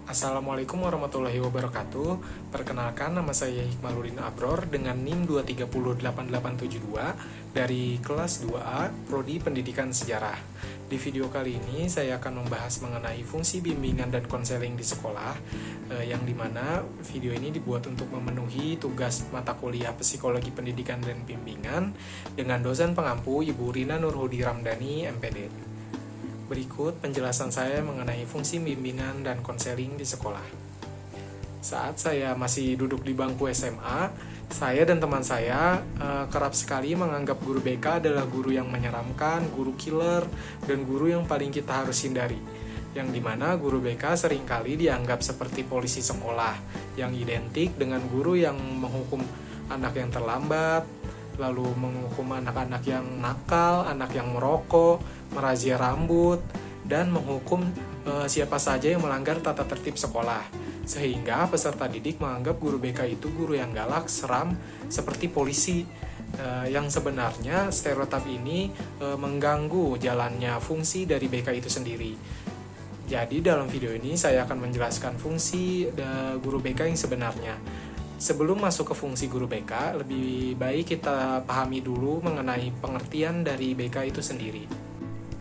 Assalamualaikum warahmatullahi wabarakatuh. Perkenalkan, nama saya Hikmaluddin Abror dengan NIM 2308872 dari kelas 2A Prodi Pendidikan Sejarah. Di video kali ini saya akan membahas mengenai fungsi bimbingan dan konseling di sekolah, yang dimana video ini dibuat untuk memenuhi tugas mata kuliah Psikologi Pendidikan dan Bimbingan dengan dosen pengampu Ibu Rina Nurhudi Ramdhani, MPD. Berikut penjelasan saya mengenai fungsi bimbingan dan konseling di sekolah. Saat saya masih duduk di bangku SMA, saya dan teman saya kerap sekali menganggap guru BK adalah guru yang menyeramkan, guru killer, dan guru yang paling kita harus hindari. Yang dimana guru BK seringkali dianggap seperti polisi sekolah, yang identik dengan guru yang menghukum anak yang terlambat, lalu menghukum anak-anak yang nakal, anak yang merokok, merazia rambut, dan menghukum siapa saja yang melanggar tata tertib sekolah. Sehingga peserta didik menganggap guru BK itu guru yang galak, seram, seperti polisi. Yang sebenarnya stereotip ini mengganggu jalannya fungsi dari BK itu sendiri. Jadi dalam video ini saya akan menjelaskan fungsi guru BK yang sebenarnya. Sebelum masuk ke fungsi guru BK, lebih baik kita pahami dulu mengenai pengertian dari BK itu sendiri.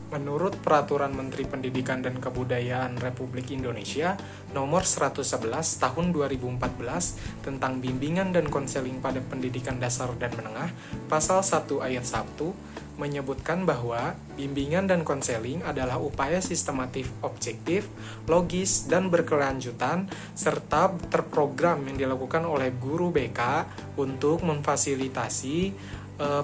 Menurut Peraturan Menteri Pendidikan dan Kebudayaan Republik Indonesia Nomor 111 Tahun 2014 tentang Bimbingan dan Konseling pada Pendidikan Dasar dan Menengah, Pasal 1 Ayat 1, menyebutkan bahwa bimbingan dan konseling adalah upaya sistematif, objektif, logis, dan berkelanjutan, serta terprogram yang dilakukan oleh guru BK untuk memfasilitasi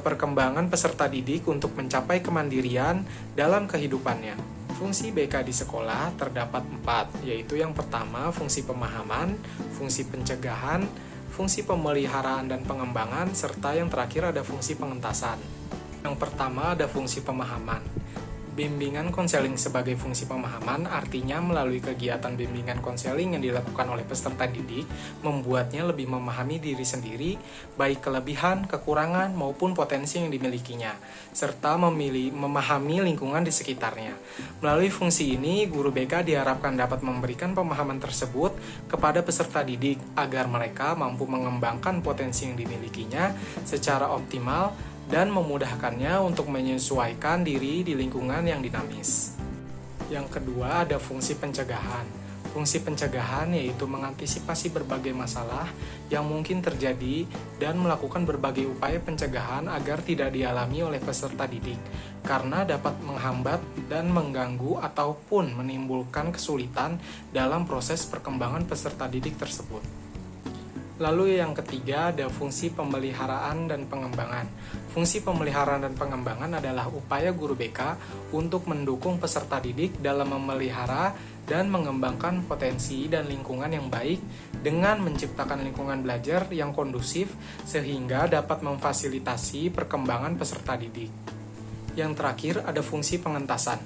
perkembangan peserta didik untuk mencapai kemandirian dalam kehidupannya. Fungsi BK di sekolah terdapat 4, yaitu yang pertama fungsi pemahaman, fungsi pencegahan, fungsi pemeliharaan dan pengembangan, serta yang terakhir ada fungsi pengentasan. Yang pertama ada fungsi pemahaman. Bimbingan konseling sebagai fungsi pemahaman artinya melalui kegiatan bimbingan konseling yang dilakukan oleh peserta didik membuatnya lebih memahami diri sendiri, baik kelebihan, kekurangan, maupun potensi yang dimilikinya, serta memahami lingkungan di sekitarnya. Melalui fungsi ini, guru BK diharapkan dapat memberikan pemahaman tersebut kepada peserta didik agar mereka mampu mengembangkan potensi yang dimilikinya secara optimal dan memudahkannya untuk menyesuaikan diri di lingkungan yang dinamis. Yang kedua ada fungsi pencegahan. Fungsi pencegahan yaitu mengantisipasi berbagai masalah yang mungkin terjadi dan melakukan berbagai upaya pencegahan agar tidak dialami oleh peserta didik, karena dapat menghambat dan mengganggu ataupun menimbulkan kesulitan dalam proses perkembangan peserta didik tersebut. Lalu yang ketiga ada fungsi pemeliharaan dan pengembangan. Fungsi pemeliharaan dan pengembangan adalah upaya guru BK untuk mendukung peserta didik dalam memelihara dan mengembangkan potensi dan lingkungan yang baik dengan menciptakan lingkungan belajar yang kondusif sehingga dapat memfasilitasi perkembangan peserta didik. Yang terakhir ada fungsi pengentasan.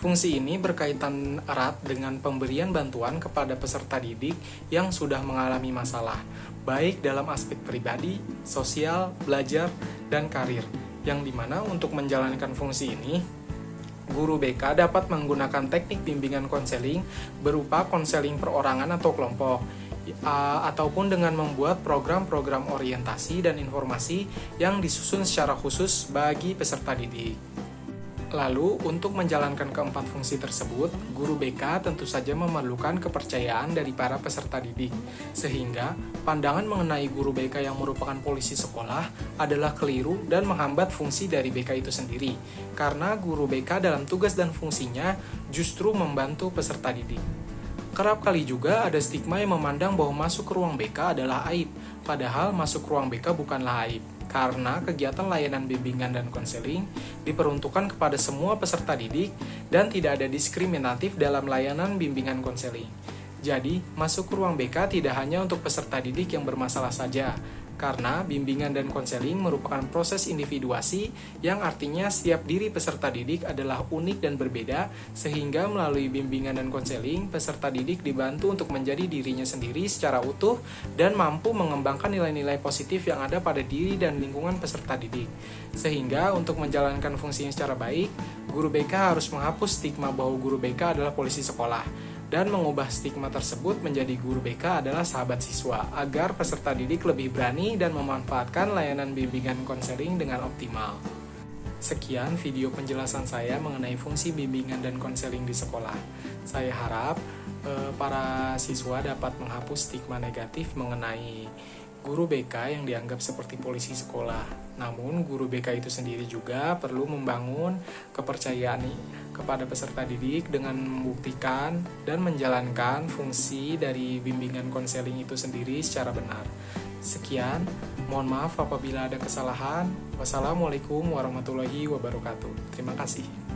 Fungsi ini berkaitan erat dengan pemberian bantuan kepada peserta didik yang sudah mengalami masalah, baik dalam aspek pribadi, sosial, belajar, dan karir, yang dimana untuk menjalankan fungsi ini, guru BK dapat menggunakan teknik bimbingan konseling berupa konseling perorangan atau kelompok, ataupun dengan membuat program-program orientasi dan informasi yang disusun secara khusus bagi peserta didik. Lalu, untuk menjalankan keempat fungsi tersebut, guru BK tentu saja memerlukan kepercayaan dari para peserta didik, sehingga pandangan mengenai guru BK yang merupakan polisi sekolah adalah keliru dan menghambat fungsi dari BK itu sendiri, karena guru BK dalam tugas dan fungsinya justru membantu peserta didik. Kerap kali juga ada stigma yang memandang bahwa masuk ke ruang BK adalah aib, padahal masuk ke ruang BK bukanlah aib. Karena kegiatan layanan bimbingan dan konseling diperuntukkan kepada semua peserta didik dan tidak ada diskriminatif dalam layanan bimbingan konseling. Jadi, masuk ke ruang BK tidak hanya untuk peserta didik yang bermasalah saja, karena bimbingan dan konseling merupakan proses individuasi yang artinya setiap diri peserta didik adalah unik dan berbeda, sehingga melalui bimbingan dan konseling, peserta didik dibantu untuk menjadi dirinya sendiri secara utuh dan mampu mengembangkan nilai-nilai positif yang ada pada diri dan lingkungan peserta didik. Sehingga untuk menjalankan fungsinya secara baik, guru BK harus menghapus stigma bahwa guru BK adalah polisi sekolah. dan mengubah stigma tersebut menjadi guru BK adalah sahabat siswa, agar peserta didik lebih berani dan memanfaatkan layanan bimbingan konseling dengan optimal. Sekian video penjelasan saya mengenai fungsi bimbingan dan konseling di sekolah. Saya harap para siswa dapat menghapus stigma negatif mengenai guru BK yang dianggap seperti polisi sekolah. Namun, guru BK itu sendiri juga perlu membangun kepercayaan kepada peserta didik dengan membuktikan dan menjalankan fungsi dari bimbingan konseling itu sendiri secara benar. Sekian, mohon maaf apabila ada kesalahan. Wassalamualaikum warahmatullahi wabarakatuh. Terima kasih.